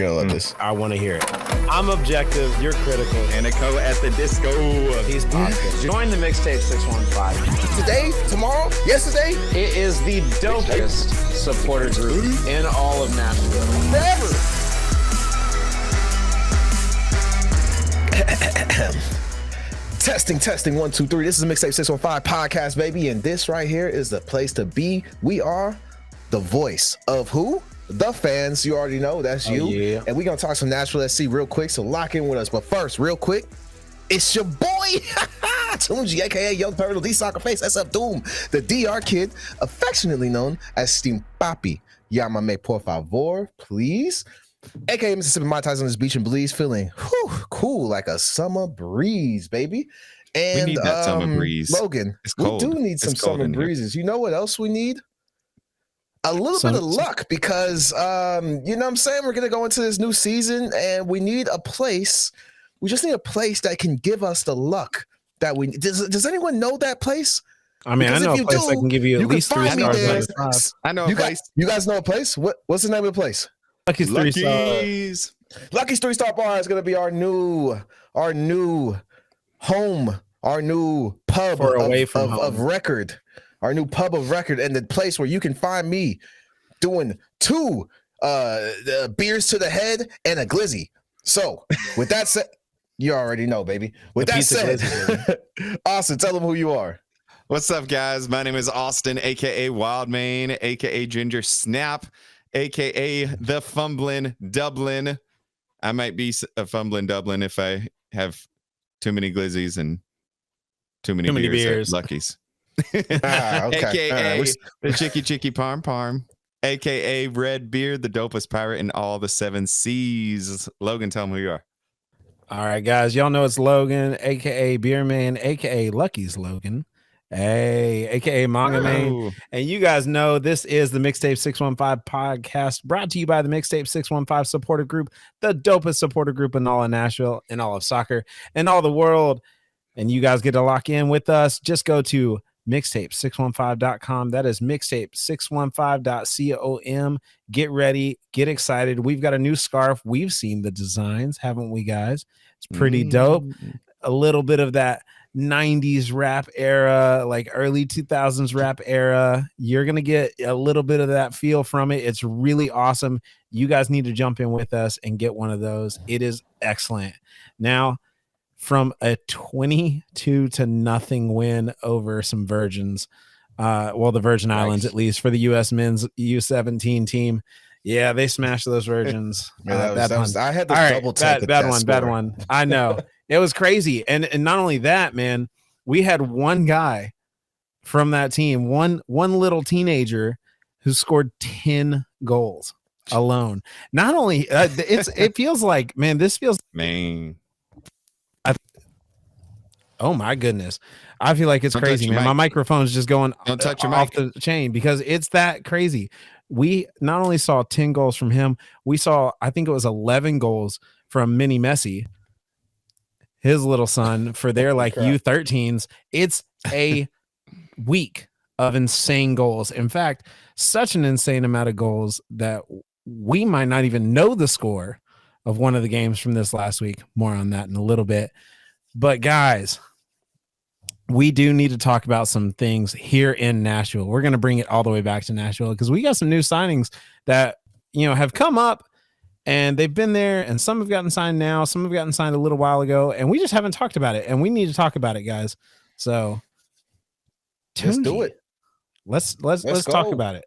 gonna love this. I want to hear it. I'm objective. You're critical. Anico at the disco. He's positive. Join the Mixtape 615. Today, tomorrow, yesterday, It is the dopest supporter group in all of Nashville. forever. Testing, 1, 2, 3. This is a Mixtape 615 podcast, baby, and this right here is the place to be. We are the voice of who? The fans. You already know, that's you. Yeah. And we're gonna talk some Nashville SC real quick, so lock in with us. But first, real quick, it's your boy, Tunji, aka Young Turtle, D Soccer Face, S Up Doom, the DR kid, affectionately known as Steam Papi. Yamame por favor, please. AKA Mississippi Mai Tais on this beach in Belize, feeling cool like a summer breeze, baby. And we need that summer breeze. Logan, It's cold. we do need some It's cold summer in here. breezes. You know what else we need? A little bit of luck, because you know what I'm saying? We're gonna go into this new season and we need a place. We just need a place that can give us the luck that we need. Does anyone know that place? I mean, Because I know if a you place do, that can give you you at can least 3 find me stars there. out of 5. I know a place. You guys know a place? What's the name of the place? Lucky's 3 stars. Lucky's. Lucky's 3-Star Bar is gonna be our new home, our new pub For away from home. of record, our new pub of record, and the place where you can find me doing 2 beers to the head and a glizzy. So with that said, you already know, baby. With The that pizza said, glizzy, Austin, tell them who you are. What's up, guys? My name is Austin, aka Wildman, aka Ginger Snap, aka the Fumbling Dublin. I might be a fumbling Dublin if I have too many glizzies and too many beers. At Lucky's. Okay. AKA All right. the Chicky Parm, aka Red Beard, the dopest pirate in all the 7 seas. Logan, tell them who you are. All right, guys. Y'all know it's Logan, aka Beer Man, aka Lucky's Logan. Hey, aka Manga Man. Oh. And you guys know this is the Mixtape 615 podcast, brought to you by the Mixtape 615 supporter group, the dopest supporter group in all of Nashville, in all of soccer, and all the world. And you guys get to lock in with us. Just go to mixtape615.com. That is mixtape615.com. Get ready, get excited. We've got a new scarf. We've seen the designs, haven't we, guys? It's pretty dope. A little bit of that 90s rap era, like early 2000s rap era. You're going to get a little bit of that feel from it. It's really awesome. You guys need to jump in with us and get one of those. It is excellent. Now, from a 22-0 win over some Virgins, the Virgin Islands, at least, for the U.S. men's U17 team. Yeah, they smashed those Virgins. Yeah, I had to All right, double check bad one. I know. It was crazy. And not only that, man, we had one guy from that team, one little teenager who scored 10 goals alone. Not only it feels like, man, this feels oh my goodness. I feel like it's Don't crazy, touch your man. My mic. microphone's just going Don't touch your off mic. the chain because it's that crazy. We not only saw 10 goals from him, we saw, I think it was 11 goals from Mini Messi, his little son, for their like U13s. It's a week of insane goals. In fact, such an insane amount of goals that we might not even know the score of one of the games from this last week. More on that in a little bit. But guys, we do need to talk about some things here in Nashville. We're going to bring it all the way back to Nashville because we got some new signings that, you know, have come up and they've been there, and some have gotten signed now, some have gotten signed a little while ago, and we just haven't talked about it, and we need to talk about it, guys. So Let's do it. Let's talk about it.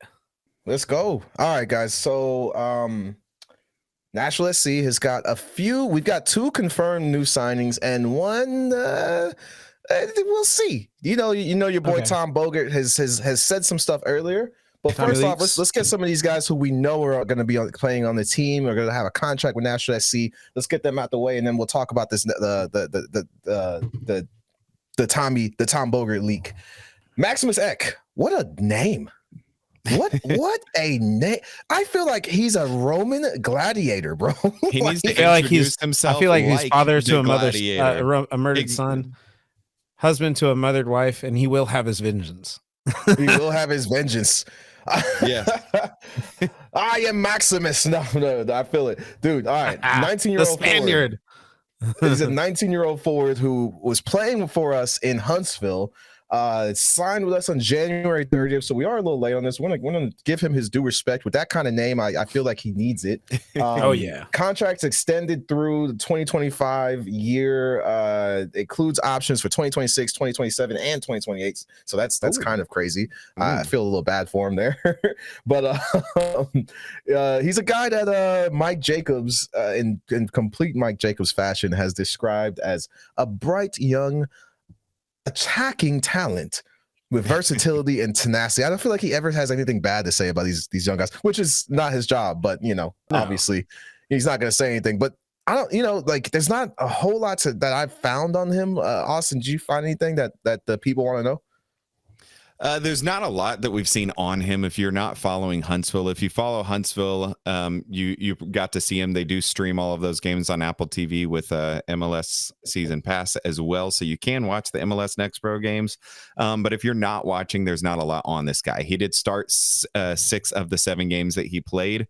Let's go. All right, guys. So Nashville SC has got we've got 2 confirmed new signings and one we'll see. You know your boy Tom Bogert has said some stuff earlier. But first off, let's get some of these guys who we know are going to be playing on the team, are going to have a contract with Nashville SC. Let's get them out the way, and then we'll talk about this the Tom Bogert leak. Maximus Ekk, what a name! What a name! I feel like he's a Roman gladiator, bro. He needs to introduce himself. I feel like he's father to a gladiator. a murdered son, husband to a murdered wife, and he will have his vengeance. He will have his vengeance. Yes. I am Maximus. No, I feel it, dude. All right, 19-year-old the Spaniard. He's a 19-year-old forward who was playing for us in Huntsville. Signed with us on January 30th, so we are a little late on this. We're gonna give him his due respect. With that kind of name, I feel like he needs it. Oh yeah. Contracts extended through the 2025 year. Includes options for 2026, 2027, and 2028. So that's kind of crazy. I feel a little bad for him there. But he's a guy that Mike Jacobs, in complete Mike Jacobs fashion, has described as a bright young attacking talent with versatility and tenacity. I don't feel like he ever has anything bad to say about these young guys, which is not his job, but obviously he's not going to say anything. But I don't, like there's not a whole lot that I've found on him. Austin, did you find anything that the people want to know? There's not a lot that we've seen on him. If you're not following Huntsville, if you follow Huntsville, you got to see him. They do stream all of those games on Apple TV with MLS Season Pass as well, so you can watch the MLS Next Pro games. But if you're not watching, there's not a lot on this guy. He did start 6 of the 7 games that he played.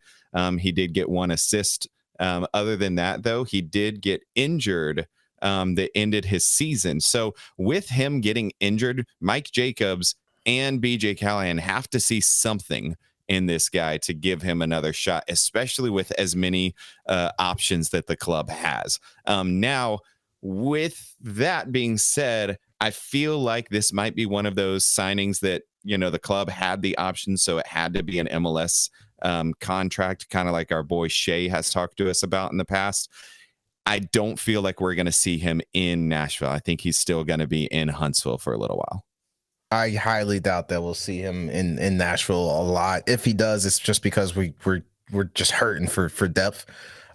He did get 1 assist. Other than that, though, he did get injured that ended his season. So with him getting injured, Mike Jacobs and BJ Callahan have to see something in this guy to give him another shot, especially with as many options that the club has. Now, with that being said, I feel like this might be one of those signings that, the club had the option, so it had to be an MLS contract, kind of like our boy Shea has talked to us about in the past. I don't feel like we're going to see him in Nashville. I think he's still going to be in Huntsville for a little while. I highly doubt that we'll see him in Nashville a lot. If he does, it's just because we're just hurting for depth.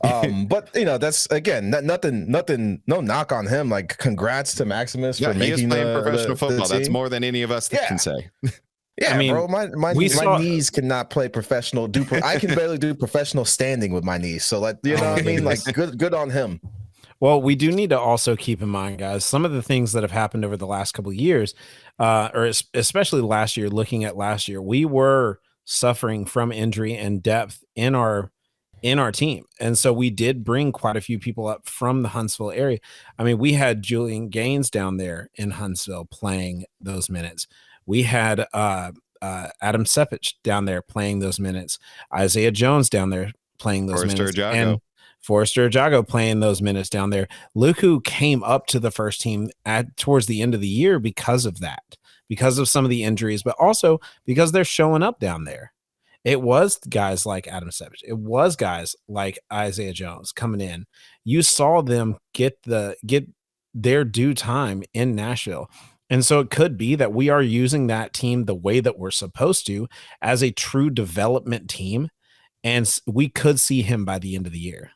But that's again nothing. No knock on him. Like congrats to Maximus for making playing professional football. That's more than any of us can say. Yeah, I mean, bro, my knees cannot play professional. I can barely do professional standing with my knees. So like, what I mean? Like good on him. Well, we do need to also keep in mind, guys, some of the things that have happened over the last couple of years, or especially last year, looking at last year, we were suffering from injury and depth in our team. And so we did bring quite a few people up from the Huntsville area. I mean, we had Julian Gaines down there in Huntsville playing those minutes. We had Adam Sepich down there playing those minutes. Isaiah Jones down there playing those minutes. And Forrester Jago playing those minutes down there. Luku came up to the first team towards the end of the year because of that, because of some of the injuries, but also because they're showing up down there. It was guys like Adam Sepich. It was guys like Isaiah Jones coming in. You saw them get their due time in Nashville. And so it could be that we are using that team the way that we're supposed to as a true development team. And we could see him by the end of the year.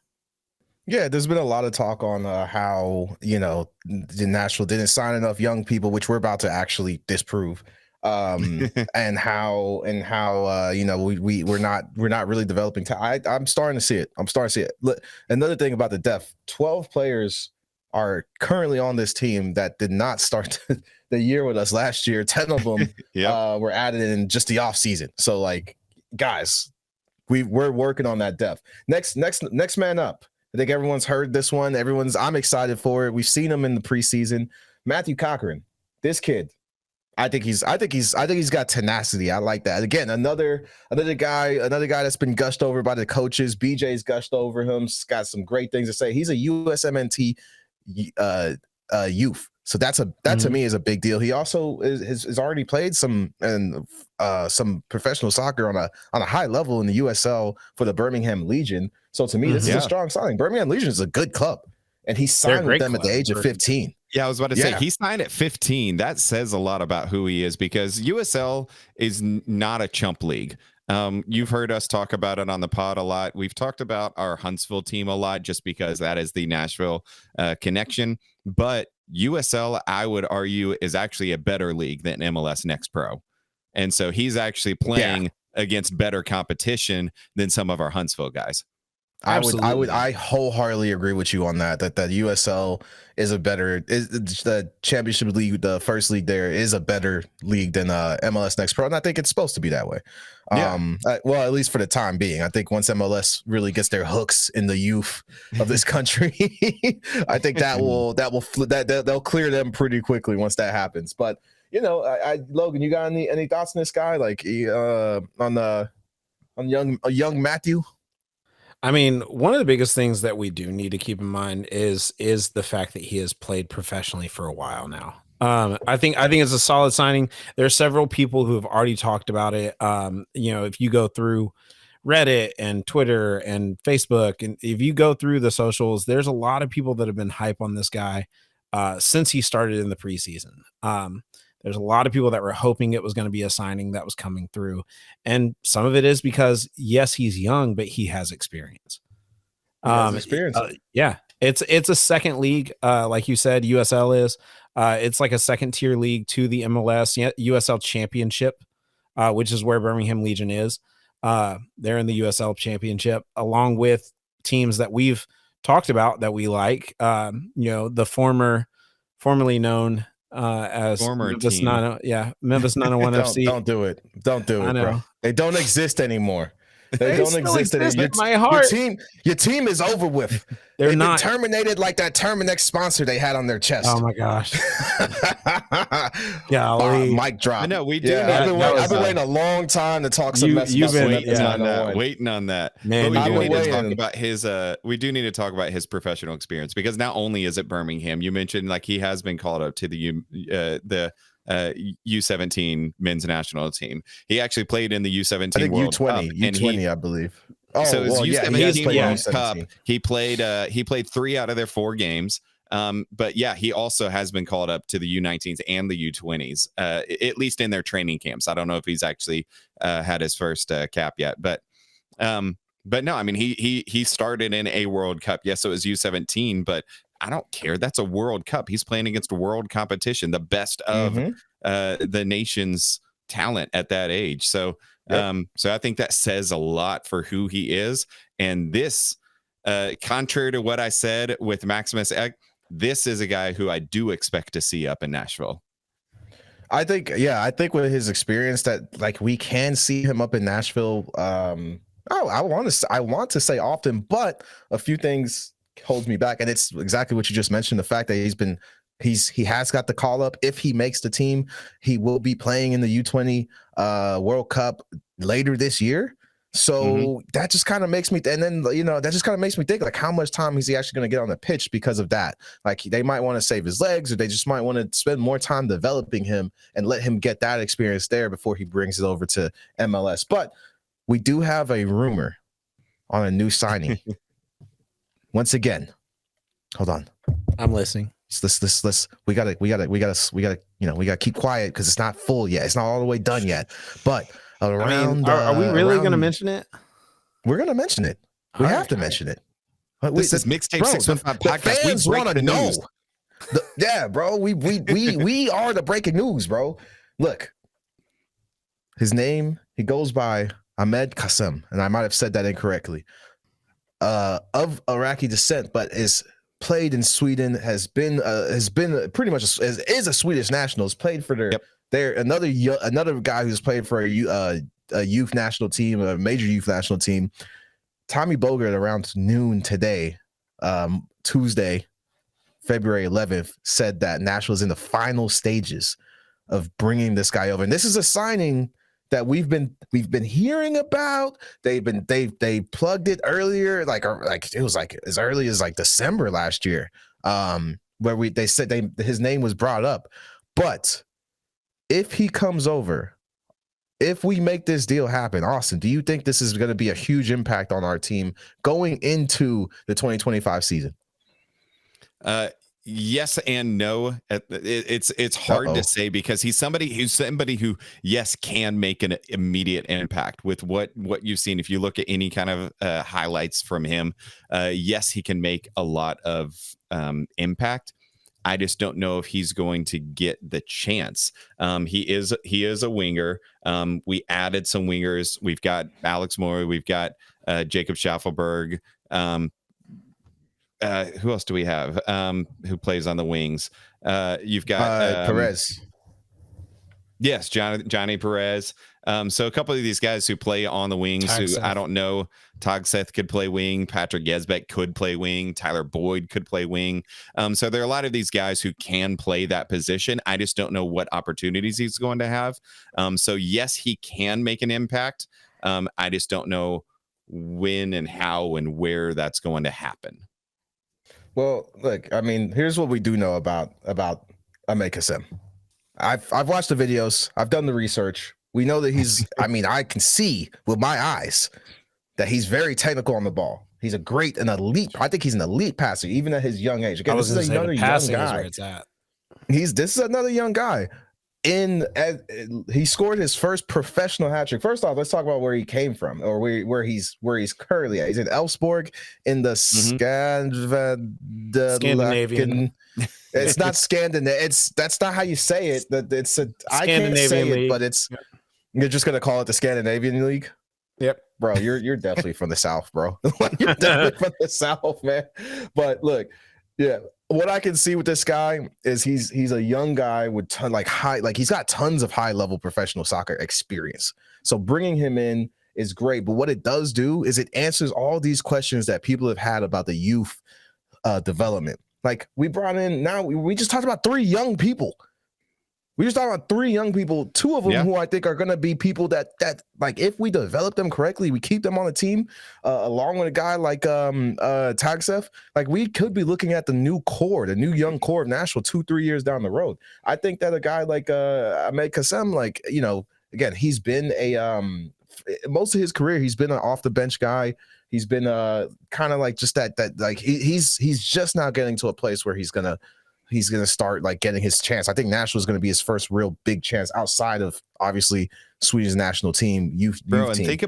Yeah, there's been a lot of talk on how, Nashville didn't sign enough young people, which we're about to actually disprove. And how we're not really developing. I'm starting to see it. Look, another thing about the depth, 12 players are currently on this team that did not start the year with us last year. 10 of them were added in just the off season. So like, guys, we're working on that depth. Next man up. I think everyone's heard this one. I'm excited for it. We've seen him in the preseason. Matthew Corcoran, this kid, I think he's got tenacity. I like that. Again, another guy that's been gushed over by the coaches. BJ's gushed over him. He's got some great things to say. He's a USMNT youth. So that to me is a big deal. He also has already played some professional soccer on a high level in the USL for the Birmingham Legion. So to me, this is a strong signing. Birmingham Legion is a good club, and he signed with them at the age of 15. Yeah, I was about to say he signed at 15. That says a lot about who he is because USL is not a chump league. You've heard us talk about it on the pod a lot. We've talked about our Huntsville team a lot just because that is the Nashville connection. But USL, I would argue, is actually a better league than MLS Next Pro. And so he's actually playing against better competition than some of our Huntsville guys. Absolutely. I wholeheartedly agree with you on that. That the USL is a better, is the championship league, the first league there is a better league than MLS Next Pro, and I think it's supposed to be that way. Yeah. Well, at least for the time being. I think once MLS really gets their hooks in the youth of this country, I think they'll clear them pretty quickly once that happens. But you know, Logan, you got any thoughts on this guy, like on young Matthew? I mean, one of the biggest things that we do need to keep in mind is the fact that he has played professionally for a while now. I think it's a solid signing. There are several people who have already talked about it. You know, if you go through Reddit and Twitter and Facebook, and if you go through the socials, there's a lot of people that have been hype on this guy since he started in the preseason. There's a lot of people that were hoping it was going to be a signing that was coming through. And some of it is because, yes, he's young, but he has experience. Experience. Yeah, it's a second league. Like you said, USL is. It's like a second tier league to the MLS USL Championship, which is where Birmingham Legion is. They're in the USL Championship, along with teams that we've talked about that we like. You know, the formerly known as Former Memphis team. 901 FC. Don't do it, bro. They don't exist anymore. They don't exist anymore. My heart. Your team is over with. They've been terminated like that Terminex sponsor they had on their chest. Oh my gosh. Golly. Mic drop. I know we do. Yeah, I've been waiting a long time to talk some mess you've about been waiting on that. Man, but we do need to talk about his we do need to talk about his professional experience, because not only is it Birmingham, you mentioned like he has been called up to the U17 men's national team. He actually played in the U17 World Cup, U20, I believe. Oh, so well, U17 World Cup. He played 3 out of their 4 games. But yeah, he also has been called up to the U19s and the U20s, at least in their training camps. I don't know if he's actually had his first cap yet, but no, I mean he started in a World Cup. Yes, it was U17, but I don't care. That's a World Cup. He's playing against a world competition, the best of the nation's talent at that age. So, so I think that says a lot for who he is. And this, contrary to what I said with Maximus Ekk, this is a guy who I do expect to see up in Nashville. I think with his experience that like we can see him up in Nashville. I want to say often, but a few things holds me back, and it's exactly what you just mentioned, the fact that he has got the call up. If he makes the team, he will be playing in the U20 World Cup later this year. So that just kind of makes me, and then that just kind of makes me think, like, how much time is he actually going to get on the pitch because of that? Like, they might want to save his legs, or they just might want to spend more time developing him and let him get that experience there before he brings it over to MLS. But we do have a rumor on a new signing. Once again, hold on. I'm listening. Let's we gotta keep quiet because it's not full yet. It's not all the way done yet. But around, are we really gonna mention it? We're gonna mention it. We have to mention it. This is Mixtape 615 podcast. Fans want to know. Yeah, bro. We are the breaking news, bro. Look, his name, he goes by Amed Qasem, and I might have said that incorrectly. Of Iraqi descent, but is played in Sweden, has been pretty much is a Swedish national. Has played for their another guy who's played for a youth national team, a major youth national team. Tommy Bogert around noon today, Tuesday, February 11th, said that Nashville is in the final stages of bringing this guy over, and this is a signing that we've been hearing about. They plugged it earlier, like it was like as early as like December last year, where they said his name was brought up. But if he comes over, if we make this deal happen, Austin, do you think this is going to be a huge impact on our team going into the 2025 season? Yes and no. It's hard to say, because he's somebody who yes can make an immediate impact with what you've seen. If you look at any kind of highlights from him, yes, he can make a lot of impact. I just don't know if he's going to get the chance. He is a winger. We added some wingers. We've got Alex Moore. We've got Jacob Schaffelberg. Who else do we have who plays on the wings? You've got Perez. Yes, Johnny Perez. So a couple of these guys who play on the wings, who I don't know. Togseth could play wing. Patrick Yesbeck could play wing. Tyler Boyd could play wing. So there are a lot of these guys who can play that position. I just don't know what opportunities he's going to have. So yes, he can make an impact. I just don't know when and how and where that's going to happen. Well, look, I mean, here's what we do know about Amed Qasem. I've watched the videos. I've done the research. We know that he's, I mean, I can see with my eyes that he's very technical on the ball. He's an elite. I think he's an elite passer, even at his young age. Again, this is another young guy. Is where it's at. This is another young guy. He scored his first professional hat trick. First off, let's talk about where he came from, or where he's currently at. He's in Elfsborg in the Scandinavian. It's not Scandinavian. That's not how you say it. I can't say it, but you're just gonna call it the Scandinavian League. Yep, bro, you're definitely from the South, bro. You're definitely from the South, man. But look, yeah. What I can see with this guy is he's a young guy with he's got tons of high level professional soccer experience. So bringing him in is great. But what it does do is it answers all these questions that people have had about the youth development. Like we brought in now, we just talked about 3 young people. We just talked about 3 young people, 2 of them who I think are going to be people that like if we develop them correctly, we keep them on the team along with a guy like Tagsef, like we could be looking at the new young core of Nashville 2-3 years down the road. I think that a guy like Amed Qasem, like, you know, again, he's been most of his career, he's been an off the bench guy. He's been kind of like just that like he's just now getting to a place where he's gonna start like getting his chance. I think Nashville is going to be his first real big chance outside of obviously Sweden's national team youth and team. think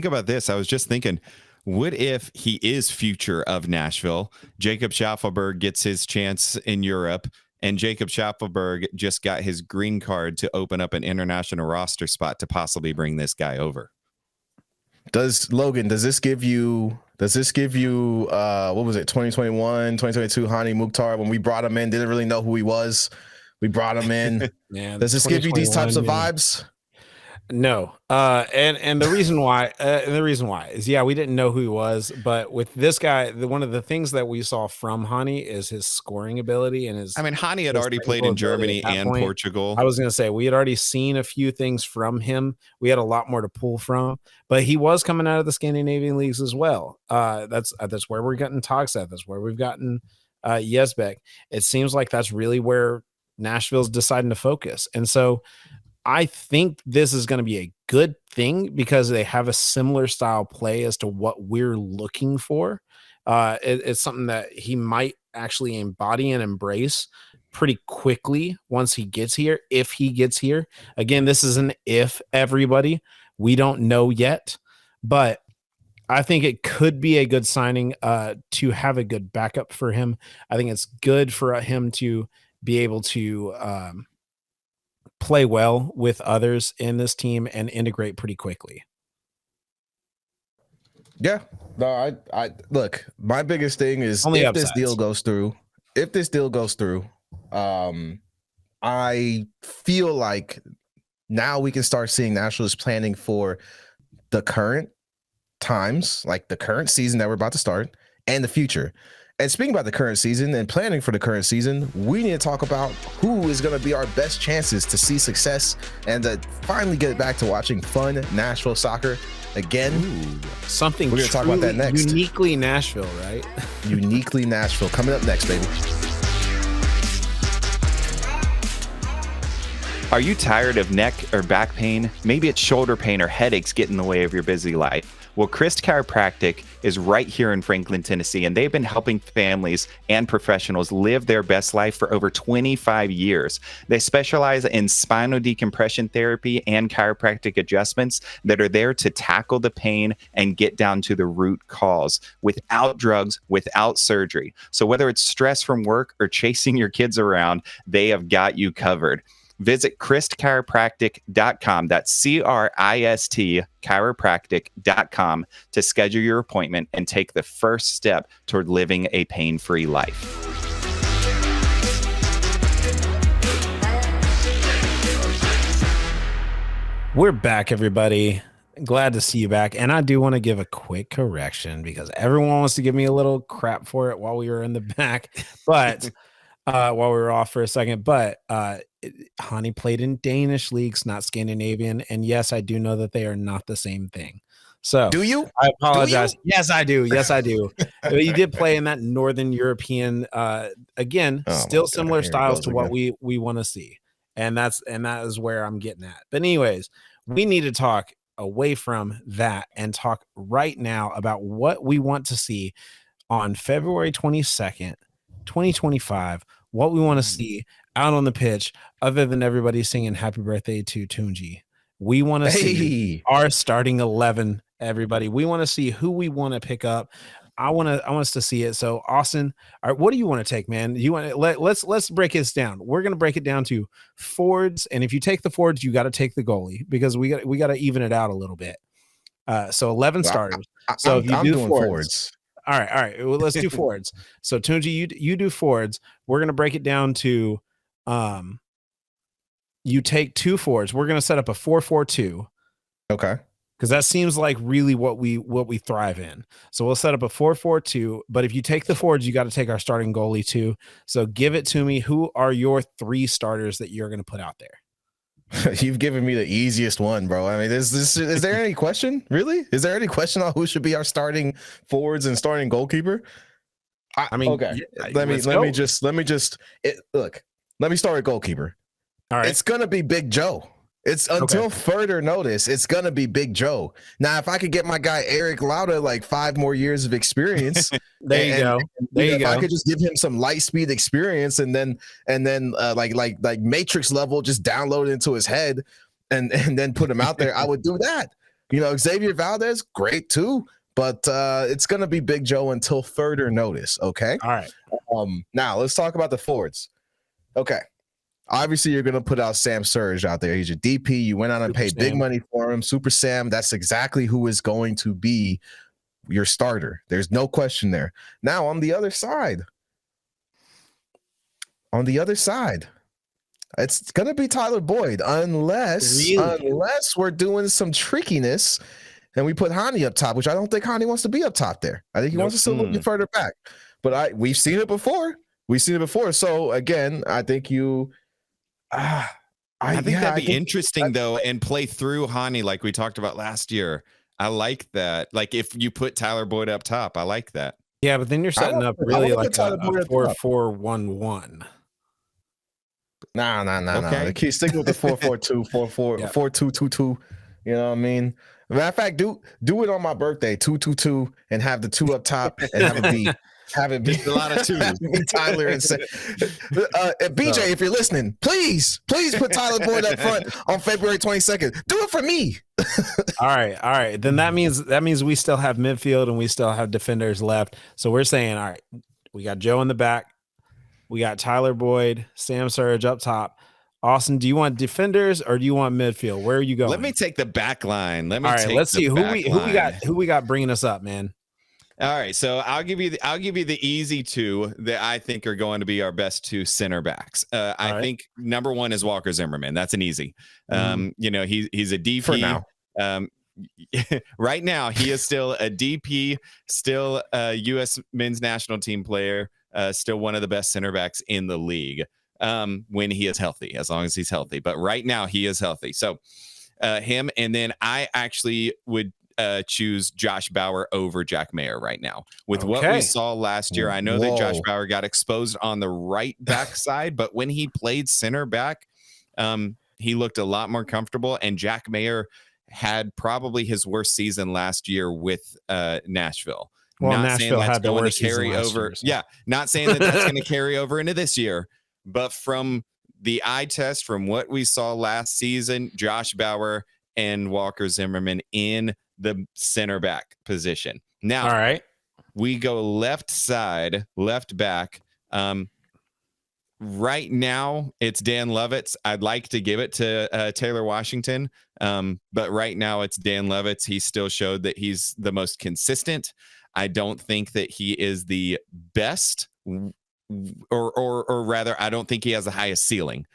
about this. I was just thinking, what if he is future of Nashville? Jacob Schaffelberg gets his chance in Europe, and Jacob Schaffelberg just got his green card to open up an international roster spot to possibly bring this guy over. Does this give you what was it, 2021, 2022 Hani Mukhtar, when we brought him in, didn't really know who he was. We brought him in. Yeah, does this give you these types of vibes? No. And the reason why is, we didn't know who he was, but with this guy, one of the things that we saw from Hani is his scoring ability and his. I mean, Hani had already played in Germany and Portugal. I was going to say we had already seen a few things from him. We had a lot more to pull from, but he was coming out of the Scandinavian leagues as well. That's where we're getting Togseth. That's where we've gotten Yesbeck. It seems like that's really where Nashville's deciding to focus, and so. I think this is going to be a good thing because they have a similar style play as to what we're looking for. It's something that he might actually embody and embrace pretty quickly once he gets here. If he gets here, again, this is an if, everybody. We don't know yet, but I think it could be a good signing to have a good backup for him. I think it's good for him to be able to play well with others in this team and integrate pretty quickly. Yeah, no, I look, my biggest thing is only if upsides. this deal goes through, I feel like now we can start seeing Nashville's planning for the current times, like the current season that we're about to start and the future. And speaking about the current season and planning for the current season, we need to talk about who is going to be our best chances to see success and to finally get back to watching fun Nashville soccer again. Ooh, something we're going to talk about that next. Uniquely Nashville, right? Uniquely Nashville. Coming up next, baby. Are you tired of neck or back pain? Maybe it's shoulder pain or headaches get in the way of your busy life. Well, Christ Chiropractic is right here in Franklin, Tennessee, and they've been helping families and professionals live their best life for over 25 years. They specialize in spinal decompression therapy and chiropractic adjustments that are there to tackle the pain and get down to the root cause without drugs, without surgery. So whether it's stress from work or chasing your kids around, they have got you covered. Visit christchiropractic.com. That's CRIST chiropractic.com to schedule your appointment and take the first step toward living a pain-free life. We're back, everybody. Glad to see you back. And I do want to give a quick correction because everyone wants to give me a little crap for it while we were in the back, but while we were off for a second. But Hani played in Danish leagues, not Scandinavian. And yes, I do know that they are not the same thing. So Do you? I apologize. Do Yes, I do. Yes, I do. He did play in that Northern European, again, Oh still my God, similar here it styles goes to what again. we want to see. And that is where I'm getting at. But anyways, we need to talk away from that and talk right now about what we want to see on February 22nd, 2025, what we want to see out on the pitch other than everybody singing happy birthday to Tunji. We want to see our starting 11, everybody. We want to see who we want to pick up. I want us to see it. So Austin, all right, what do you want to take, man? You want to let's break this down. We're going to break it down to forwards, and if you take the forwards, you got to take the goalie because we got to even it out a little bit. So 11 starters. So if you do doing forwards. All right. Well, let's do forwards. So Tunji, you do forwards. We're going to break it down to you take 2 forwards. We're going to set up a 4-4-2. Okay. Because that seems like really what we thrive in. So we'll set up a 4-4-2. But if you take the forwards, you got to take our starting goalie too. So give it to me. Who are your 3 starters that you're going to put out there? You've given me the easiest one, bro. I mean, is there any question? Really? Is there any question on who should be our starting forwards and starting goalkeeper? I mean, okay. Yeah, Let me just look. Let me start with goalkeeper. All right. It's gonna be Big Joe. It's until further notice, it's gonna be Big Joe. Now, if I could get my guy Eric Lauda like 5 more years of experience, there you go. If I could just give him some light speed experience and then like Matrix level, just download it into his head and then put him out there, I would do that. You know, Xavier Valdez, great too, but it's gonna be Big Joe until further notice. Okay. All right. Now let's talk about the forwards. Okay. Obviously, you're going to put out Sam Surge out there. He's your DP. You went out and paid big money for him. Super Sam, that's exactly who is going to be your starter. There's no question there. Now, on the other side, it's going to be Tyler Boyd unless we're doing some trickiness and we put Hani up top, which I don't think Hani wants to be up top there. I think he wants to sit a little bit further back. But we've seen it before. So, again, I think you... I think that'd be interesting though, and play through Hani like we talked about last year. I like that. Like if you put Tyler Boyd up top, I like that. Yeah, but then you're setting up really like a 4-4-1-1. No. Keep sticking with the 4-4-2, 4-2-2-2. You know what I mean? Matter of fact, do it on my birthday, 2-2-2, and have the 2 up top and have it be a lot of 2s. Tyler and say, BJ, if you're listening, please put Tyler Boyd up front on February 22nd. Do it for me. All right. Then that means we still have midfield and we still have defenders left. So we're saying, all right, we got Joe in the back, we got Tyler Boyd, Sam Surge up top. Austin, do you want defenders or do you want midfield? Where are you going? Let me take the back line. Let's see who we got bringing us up, man. All right, so I'll give you the easy 2 that I think are going to be our best 2 center backs. I think number 1 is Walker Zimmerman. That's an easy. You know, he's a DP for now. Right now, he is still a DP, still a U.S. men's national team player, still one of the best center backs in the league when he is healthy, as long as he's healthy. But right now, he is healthy. So him, and then I actually would choose Josh Bauer over Jack Mayer right now. With what we saw last year, I know that Josh Bauer got exposed on the right back side, but when he played center back, he looked a lot more comfortable, and Jack Mayer had probably his worst season last year with Nashville. Well, not Nashville saying that's had the going worst to carry over. Year, so. Yeah, not saying that that's going to carry over into this year, but from the eye test, from what we saw last season, Josh Bauer and Walker Zimmerman in the center back position. Now, all right, we go left side, left back. Right now, it's Dan Lovitz. I'd like to give it to Taylor Washington, but right now it's Dan Lovitz. He still showed that he's the most consistent. I don't think that he is the best, or rather, I don't think he has the highest ceiling.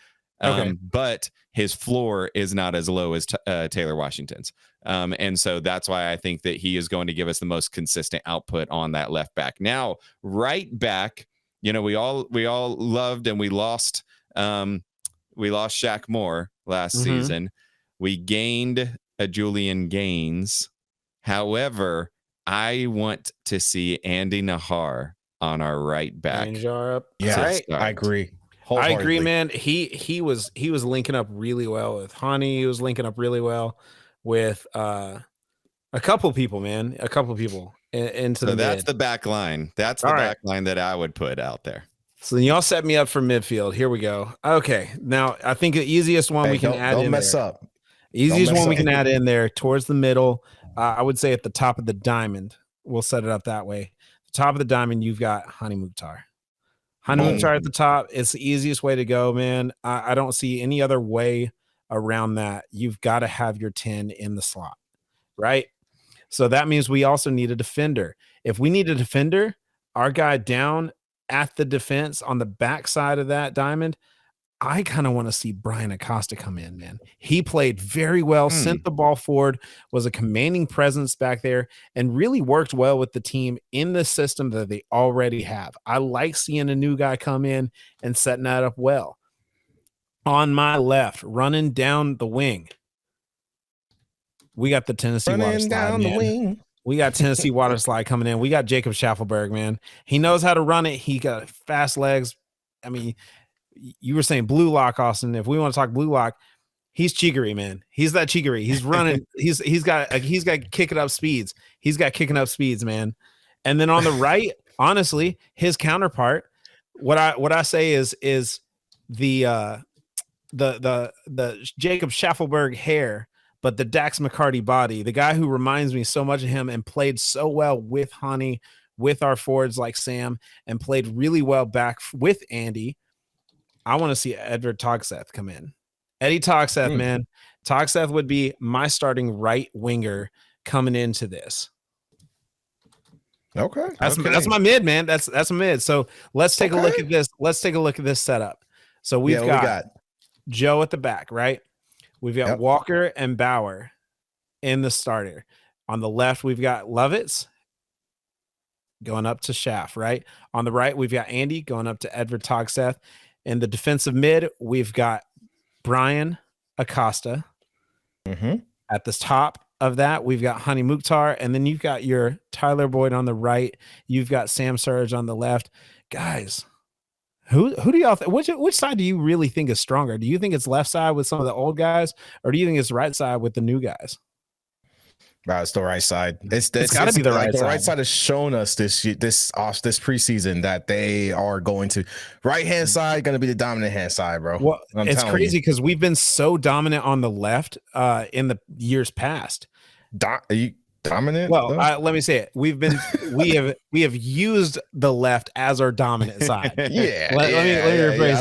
Okay. But his floor is not as low as Taylor Washington's. And so that's why I think that he is going to give us the most consistent output on that left back. Now, right back, you know, we all loved and we lost Shaq Moore last season. We gained a Julian Gaines. However, I want to see Andy Nahar on our right back. Yeah, right. I agree. I agree, man. He was linking up really well with Hani. He was linking up really well with a couple people, man. A couple people into the that's mid. the back line. That's the back line that I would put out there. So then y'all set me up for midfield. Here we go. Okay. Now I think the easiest one we can add in. Don't mess up. Easiest one we can add in there towards the middle. I would say at the top of the diamond. We'll set it up that way. The top of the diamond, you've got Hani Mukhtar. Hani Mukhtar at the top. It's the easiest way to go, man. I don't see any other way around that. You've got to have your 10 in the slot, right? So that means we also need a defender. If we need a defender, our guy down at the defense on the back side of that diamond, I kind of want to see Brian Acosta come in, man. He played very well, sent the ball forward, was a commanding presence back there, and really worked well with the team in the system that they already have. I like seeing a new guy come in and setting that up well. On my left, running down the wing, we got the Tennessee water slide, man. We got Tennessee water slide coming in. We got Jacob Schaffelberg, man. He knows how to run it. He got fast legs. I mean, you were saying blue lock, Austin. If we want to talk blue lock, he's cheekery, man. He's that cheekery. He's running. he's got kicking up speeds. He's got kicking up speeds, man. And then on the right, honestly, his counterpart. What I say is the Jacob Schaffelberg hair, but the Dax McCarty body. The guy who reminds me so much of him and played so well with Hani, with our forwards like Sam, and played really well back with Andy. I want to see Edward Togseth come in. Eddie Togseth, man. Togseth would be my starting right winger coming into this. Okay. That's my mid, man. That's a mid. So let's take a look at this. Let's take a look at this setup. So we got Joe at the back, right? We've got Walker and Bauer in the starter. On the left, we've got Lovitz going up to Schaff, right? On the right, we've got Andy going up to Edward Togseth. In the defensive mid, we've got Brian Acosta. At the top of that, we've got Hani Mukhtar, and then you've got your Tyler Boyd on the right. You've got Sam Surge on the left. Guys, who do y'all think? Which side do you really think is stronger? Do you think it's left side with some of the old guys, or do you think it's right side with the new guys? It's the right side. It's got to be the right side. The right side has shown us this preseason that they are going to right hand side going to be the dominant hand side, bro. Well, it's crazy because we've been so dominant on the left in the years past. Are you dominant? Well, let me say it. We have used the left as our dominant side. Let me rephrase it.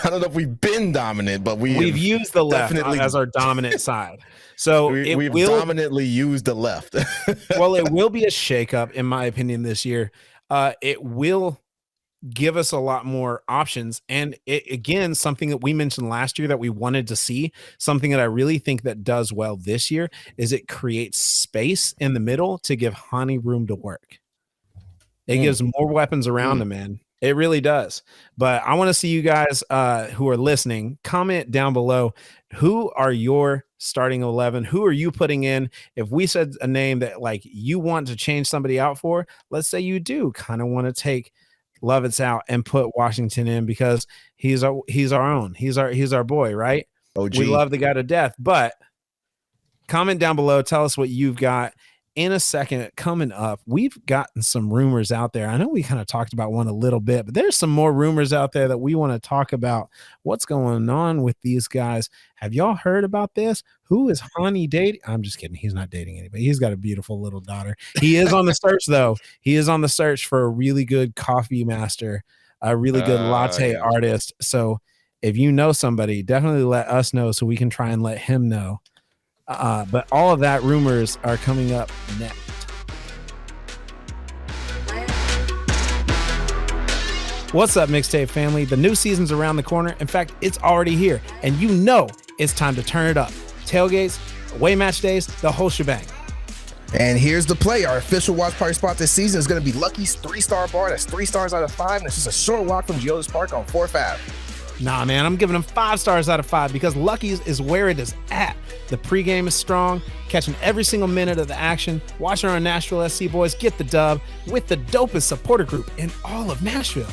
I don't know if we've been dominant, but we've used the left as our dominant side. So we've dominantly used the left. Well, it will be a shakeup, in my opinion, this year. It will give us a lot more options. And again, something that we mentioned last year that we wanted to see, something that I really think that does well this year, is it creates space in the middle to give Hani room to work. It gives more weapons around him, man. It really does. But I want to see you guys who are listening, comment down below. Who are your starting 11? Who are you putting in? If we said a name that like you want to change somebody out for, let's say you do kind of want to take Lovitz out and put Washington in because he's our own. He's our boy, right? OG. We love the guy to death. But comment down below. Tell us what you've got. In a second, coming up, we've gotten some rumors out there. I know we kind of talked about one a little bit, but there's some more rumors out there that we want to talk about. What's going on with these guys? Have y'all heard about this? Who is Hani dating? I'm just kidding. He's not dating anybody. He's got a beautiful little daughter. He is on the search, though. He is on the search for a really good coffee master a really good latte yeah. artist. So if you know somebody, definitely let us know so we can try and let him know. But all of that rumors are coming up next. What's up, Mixtape family? The new season's around the corner. In fact, it's already here, and you know it's time to turn it up. Tailgates, away match days, the whole shebang. And here's the play. Our official watch party spot this season is going to be Lucky's 3-star bar. That's 3 stars out of 5, and it's just a short walk from Geodis Park on 4th Ave. Nah, man, I'm giving them 5 stars out of 5 because Lucky's is where it is at. The pregame is strong, catching every single minute of the action, watching our Nashville SC boys get the dub with the dopest supporter group in all of Nashville.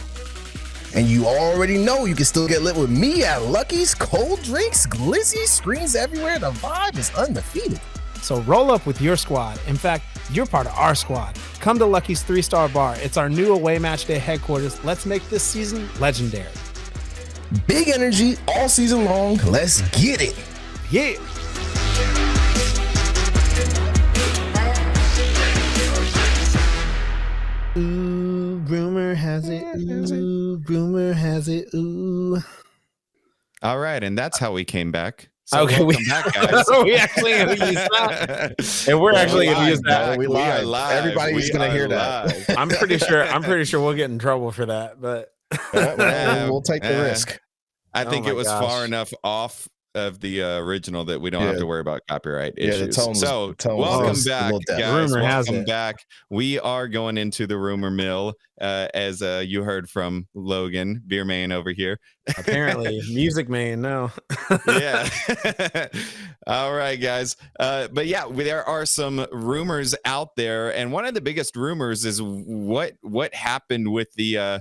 And you already know you can still get lit with me at Lucky's. Cold drinks, glizzy, screens everywhere. The vibe is undefeated. So roll up with your squad. In fact, you're part of our squad. Come to Lucky's 3-star bar. It's our new away match day headquarters. Let's make this season legendary. Big energy all season long. Let's get it. Yeah. Ooh, rumor has it. Ooh, rumor has it. Ooh. All right, and that's how we came back. So Okay, welcome back, guys. we actually gonna use that, and we're actually gonna use that. We are live. live. Everybody's We gonna are hear that. live. I'm pretty sure we'll get in trouble for that, but We'll take the risk. I think Oh it my was gosh. far enough off of the original that we don't have to worry about copyright Yeah, the issues. tone was- So tone welcome was a back, little deaf. guys. Rumor has Welcome it. back. We are going into the rumor mill, as you heard from Logan Beerman over here. apparently music man no. Yeah. All right, guys. But yeah, there are some rumors out there, and one of the biggest rumors is what happened with the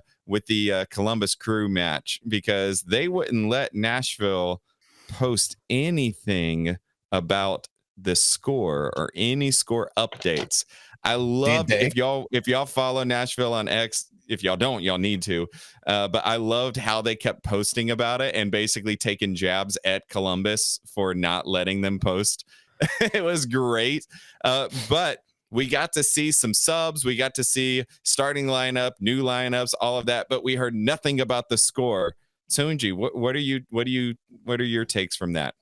Columbus Crew match, because they wouldn't let Nashville post anything about the score or any score updates. I love if y'all follow Nashville on X. If y'all don't, y'all need to. But I loved how they kept posting about it and basically taking jabs at Columbus for not letting them post. It was great. But we got to see some subs. We got to see starting lineup, new lineups, all of that. But we heard nothing about the score. Sunji, what are your takes from that?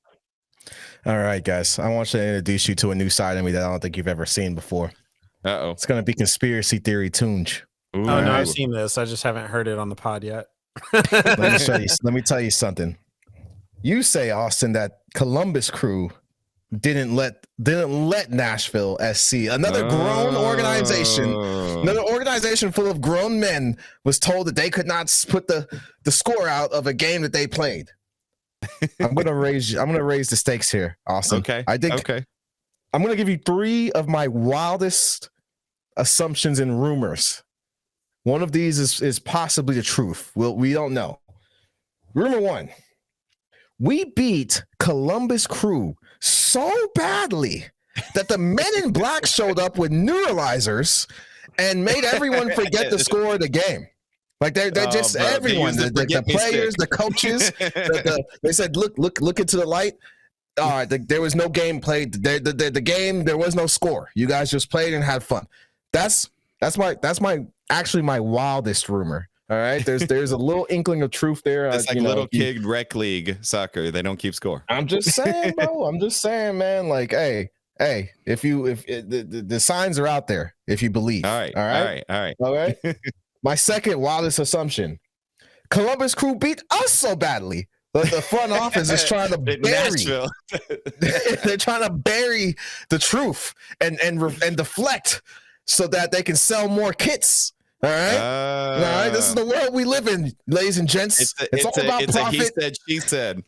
All right, guys. I want you to introduce you to a new side of me that I don't think you've ever seen before. Uh-oh. It's going to be conspiracy theory Tunj. Ooh. Oh no, I've seen this. I just haven't heard it on the pod yet. Let me tell you something. You say, Austin, that Columbus Crew didn't let Nashville SC, another grown organization, another organization full of grown men, was told that they could not put the score out of a game that they played. I'm gonna raise the stakes here, Austin. Okay. Okay. I'm gonna give you 3 of my wildest assumptions and rumors. One of these is possibly the truth. We don't know. Rumor 1. We beat Columbus Crew so badly that the Men in Black showed up with neuralizers and made everyone forget the score of the game. Like they're just everyone, the players, the coaches. They said, look into the light. All right, there was no game played. The game, there was no score. You guys just played and had fun. That's my wildest rumor. All right, there's a little inkling of truth there. It's like little kid rec league soccer. They don't keep score. I'm just saying, bro. I'm just saying, man. Like, hey, if the signs are out there, if you believe. All right. My second wildest assumption: Columbus Crew beat us so badly. The front office is trying to bury. They're trying to bury the truth and deflect so that they can sell more kits. All right. All right. This is the world we live in, ladies and gents. It's all about profit. He said, she said.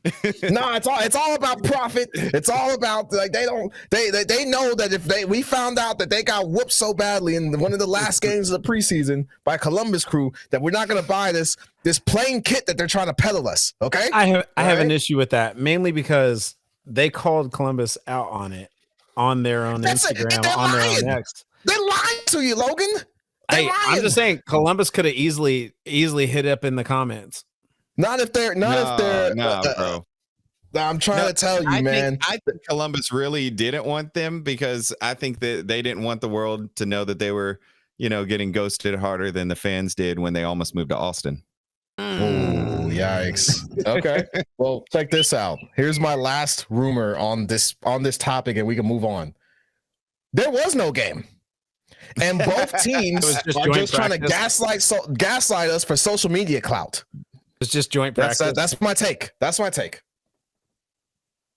No, it's all about profit. It's all about like they know that if we found out that they got whooped so badly in one of the last games of the preseason by Columbus Crew that we're not going to buy this plain kit that they're trying to peddle us. Okay. I have an issue with that, mainly because they called Columbus out on it on their own Instagram, on their own X. They're lying to you, Logan. Hey, I'm just saying Columbus could have easily hit up in the comments. Not if they're bro. I'm trying to tell you, man. I think Columbus really didn't want them because I think that they didn't want the world to know that they were, getting ghosted harder than the fans did when they almost moved to Austin. Oh, yikes. Okay. Well, check this out. Here's my last rumor on this topic, and we can move on. There was no game. And both teams was just are joint just trying to practice. gaslight us for social media clout. It's just joint practice. That's my take. That's my take.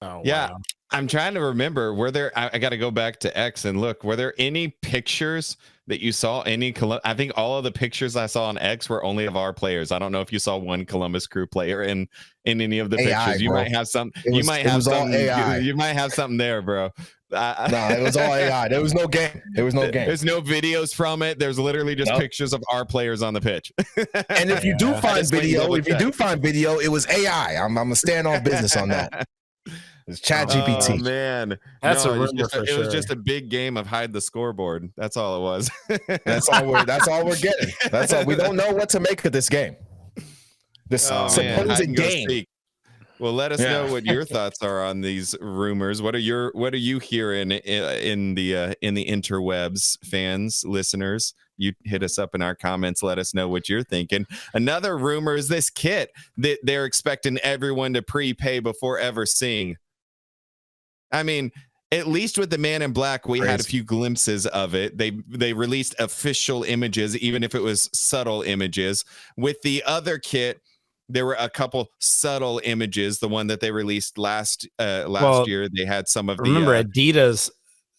Oh, Yeah. wow. I'm trying to remember, were there, I got to go back to X and look, were there any pictures that you saw? I think all of the pictures I saw on X were only of our players. I don't know if you saw one Columbus Crew player in any of the AI, pictures. You bro. might have some, It was all AI. you might have something there, bro. No, it was all AI. There was no game. There's no videos from it. There's literally just pictures of our players on the pitch. And if you do find video, it was AI. I'm gonna stand on business on that. It's Chat GPT. Oh man, That's a rumor it for was sure. just a big game of hide the scoreboard. That's all it was. That's all we're getting. That's all. We don't know what to make of this game. This hide and supposed go game. seek. Well, let us know what your thoughts are on these rumors. What are you hearing in the interwebs, fans, listeners? You hit us up in our comments. Let us know what you're thinking. Another rumor is this kit that they're expecting everyone to prepay before ever seeing. I mean, at least with the Man in Black, we had a few glimpses of it. They released official images, even if it was subtle images. With the other kit, there were a couple subtle images. The one that they released last year, they had some of the. Remember Adidas,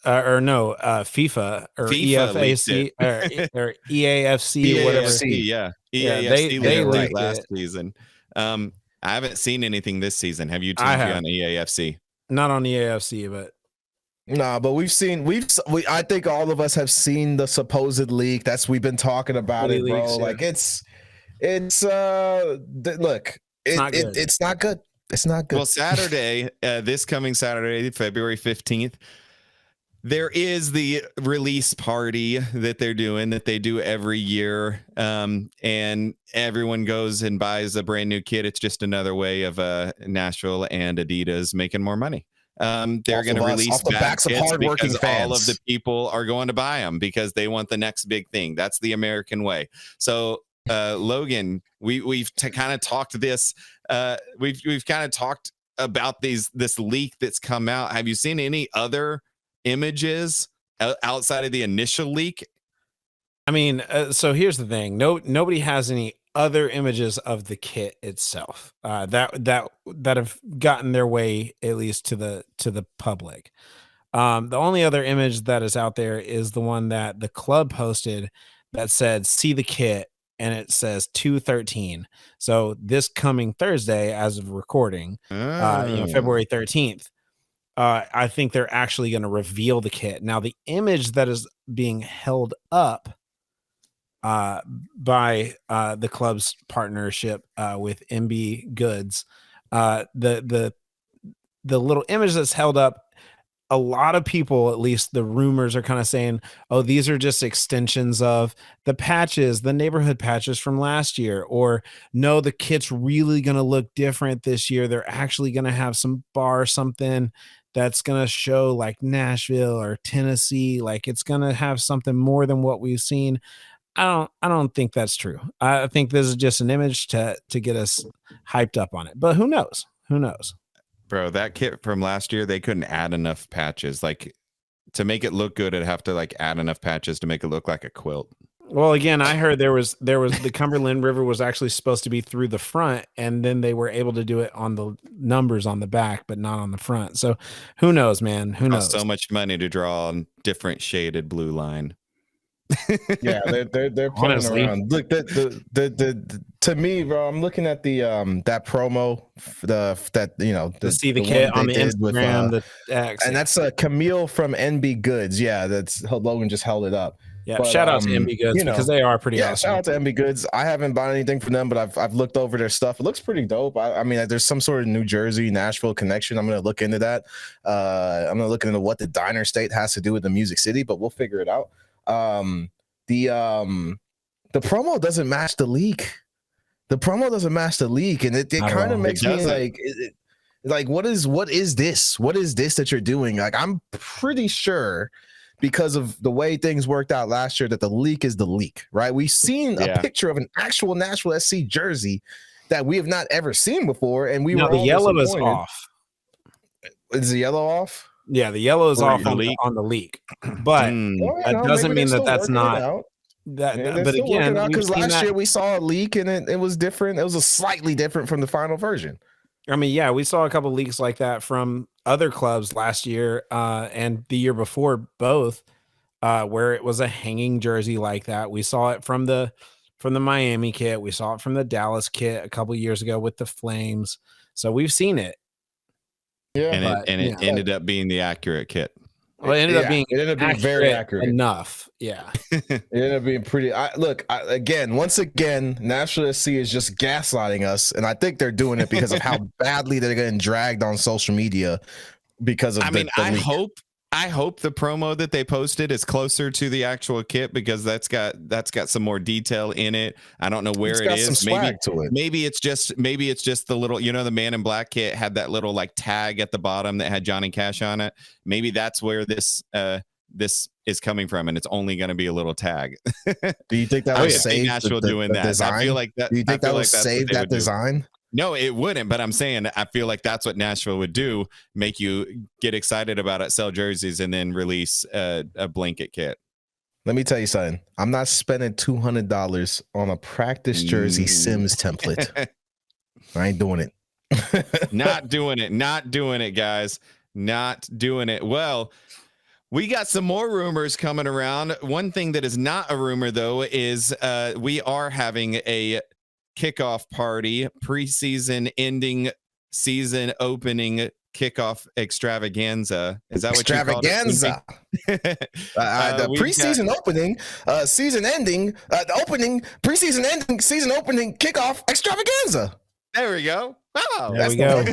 FIFA or EFAC or EAFC, whatever. EAFC they leaked leaked last it. season. I haven't seen anything this season. Have you tuned on EAFC? Not on EAFC, but. Nah, but I think all of us have seen the supposed leak. We've been talking about it, bro. Leaks, yeah. Like look, it's not good. It's not good. Well, Saturday, this coming Saturday, February 15th, there is the release party that they're doing that they do every year. And everyone goes and buys a brand new kit. It's just another way of Nashville and Adidas making more money. They're going to release the backs of hardworking fans. All of the people are going to buy them because they want the next big thing. That's the American way. So, Logan, we've kind of talked this. We've kind of talked about this leak that's come out. Have you seen any other images outside of the initial leak? I mean, so here's the thing. Nobody has any other images of the kit itself that have gotten their way at least to the public. The only other image that is out there is the one that the club posted that said "See the kit," and it says 2/13. So this coming Thursday, as of recording, February 13th. I think they're actually going to reveal the kit. Now, the image that is being held up by the club's partnership with MB Goods, the little image that's held up, a lot of people, at least the rumors are kind of saying, oh, these are just extensions of the patches, the neighborhood patches from last year, or no, the kit's really going to look different this year. They're actually going to have some bar, something that's going to show like Nashville or Tennessee. Like it's going to have something more than what we've seen. I don't think that's true. I think this is just an image to get us hyped up on it, but who knows? Who knows? Bro, that kit from last year, they couldn't add enough patches. Like to make it look good, it'd have to like add enough patches to make it look like a quilt. Well, again, I heard there was the Cumberland River was actually supposed to be through the front, and then they were able to do it on the numbers on the back, but not on the front. So who knows, man? Who knows? So much money to draw on different shaded blue line. Yeah, they're playing around. Look, to me, bro, I'm looking at the that promo, to see the kit on the Instagram, the X, and that's Camille from NB Goods. Yeah, that's Logan just held it up. Yeah, shout out to NB Goods because they are pretty awesome. Shout out to NB Goods. I haven't bought anything from them, but I've looked over their stuff. It looks pretty dope. I mean, there's some sort of New Jersey, Nashville connection. I'm gonna look into that. I'm gonna look into what the diner state has to do with the Music City, but we'll figure it out. The promo doesn't match the leak. The promo doesn't match the leak, and it kind of makes me like, what is this? What is this that you're doing? Like, I'm pretty sure because of the way things worked out last year that the leak is the leak, right? We've seen a picture of an actual Nashville SC jersey that we have not ever seen before, and No, the yellow is off. Is the yellow off? Yeah, the yellow is off on the leak, but that doesn't mean that that's not. But again, because last year we saw a leak and it was different. It was a slightly different from the final version. I mean, yeah, we saw a couple leaks like that from other clubs last year and the year before, both, where it was a hanging jersey like that. We saw it from the Miami kit. We saw it from the Dallas kit a couple years ago with the Flames. So we've seen it. Yeah, and it ended up being the accurate kit. Well, it ended up being very accurate enough. Yeah, it ended up being pretty. Once again, Nashville SC is just gaslighting us, and I think they're doing it because of how badly they're getting dragged on social media. Because of I hope the promo that they posted is closer to the actual kit, because that's got some more detail in it. I don't know where it is. Maybe it's just the little, the Man in Black kit had that little like tag at the bottom that had Johnny Cash on it. Maybe that's where this is coming from, and it's only going to be a little tag. Do you think that was saved? Nashville doing that. Design? I feel like that. Do you think that was saved, that design? No, it wouldn't. But I'm saying I feel like that's what Nashville would do: make you get excited about it, sell jerseys, and then release a blanket kit. Let me tell you something. I'm not spending $200 on a practice jersey Sims template. I ain't doing it. Not doing it, guys. Not doing it. Well, we got some more rumors coming around. One thing that is not a rumor, though, is we are having a kickoff party, preseason ending, season opening kickoff extravaganza. Is that what you call it? The preseason opening, season ending, the opening, preseason ending, season opening, kickoff extravaganza. There we go. Oh, there we go.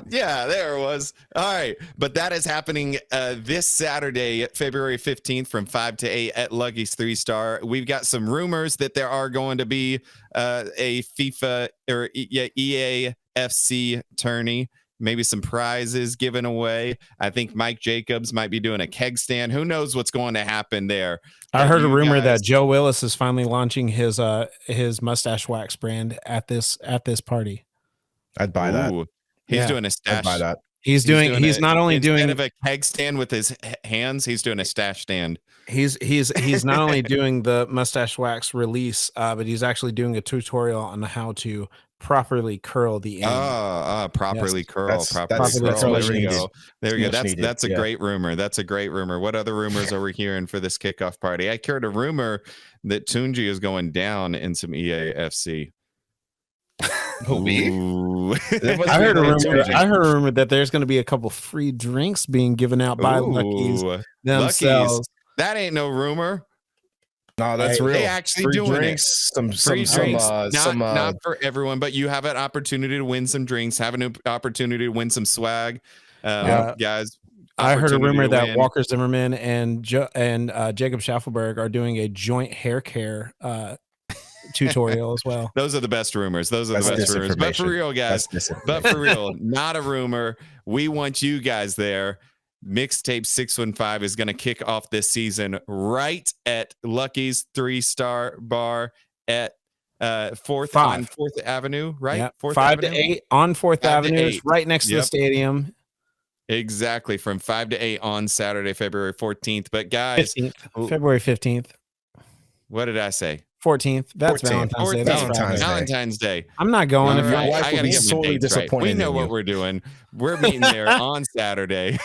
Yeah, there it was. All right. But that is happening this Saturday, February 15th from 5 to 8 at Lucky's 3-Star. We've got some rumors that there are going to be a FIFA or EA FC tourney. Maybe some prizes given away. I think Mike Jacobs might be doing a keg stand. Who knows what's going to happen there? I heard a rumor that Joe Willis is finally launching his mustache wax brand at this party. I'd buy that. He's doing a stash. I'd buy that. He's not only doing instead of a keg stand with his hands, he's doing a stash stand. He's not only doing the mustache wax release, but he's actually doing a tutorial on how to properly curl the end. Properly curl. Properly curl. There we go. There we go. That's a great rumor. That's a great rumor. What other rumors are we hearing for this kickoff party? I heard a rumor that Tunji is going down in some EAFC. I heard a rumor that there's going to be a couple free drinks being given out by Lucky's themselves. That ain't no rumor. No, that's real. They actually free doing drinks, it. Free drinks. Not for everyone, but you have an opportunity to win some drinks, have an opportunity to win some swag. Guys, I heard a rumor that Walker Zimmerman and Jacob Schaffelberg are doing a joint hair care tutorial as well. Those are the best rumors. But for real, guys, not a rumor. We want you guys there. Mixtape 615 is going to kick off this season right at Lucky's 3-Star Bar at 4th Avenue, right? Yep. 4th 5 Avenue? to 8 on 4th Avenue. It's right next to the stadium. Exactly, from 5 to 8 on Saturday, February 14th. But guys, February 15th. What did I say? 14th. That's 14th. Valentine's Day. That's Valentine's Day. I'm not going. Your wife would be sorely disappointed. We know what we're doing. We're meeting there on Saturday,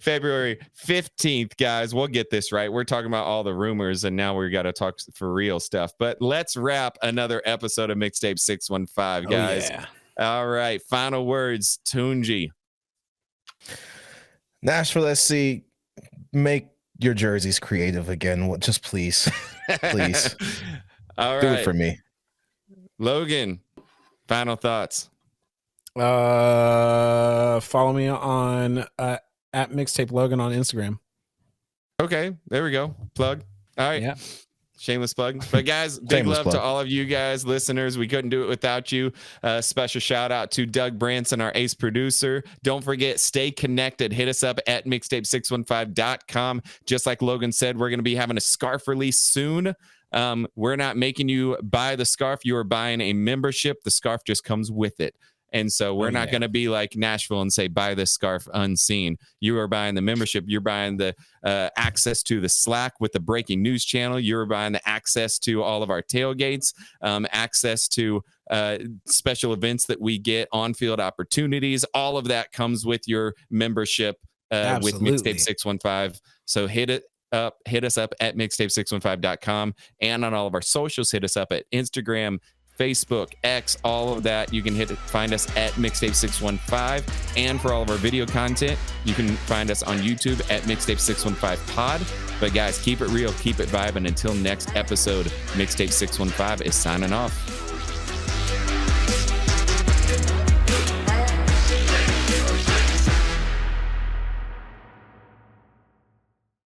February 15th, guys. We'll get this right. We're talking about all the rumors, and now we got to talk for real stuff. But let's wrap another episode of Mixtape 615, guys. Oh, yeah. All right. Final words, Tunji. Nashville SC, make your jerseys creative again. Just please. Please. All right. Do it for me. Logan, final thoughts. Follow me on at Mixtape Logan on Instagram. Okay, there we go. Plug. All right. Yeah. Shameless plug. But guys, big Shameless love plug. to all of you guys, listeners. We couldn't do it without you. Special shout out to Doug Branson, our ace producer. Don't forget, stay connected. Hit us up at mixtape615.com. Just like Logan said, we're going to be having a scarf release soon. We're not making you buy the scarf. You are buying a membership. The scarf just comes with it. And so we're not going to be like Nashville and say, buy this scarf unseen. You are buying the membership. You're buying the access to the Slack with the breaking news channel. You're buying the access to all of our tailgates, access to special events that we get, on-field opportunities. All of that comes with your membership with Mixtape 615. So hit us up at mixtape615.com, and on all of our socials, hit us up at Instagram, Facebook, X, all of that. You can find us at Mixtape 615. And for all of our video content, you can find us on YouTube at Mixtape 615 Pod. But guys, keep it real, keep it vibing. Until next episode, Mixtape 615 is signing off.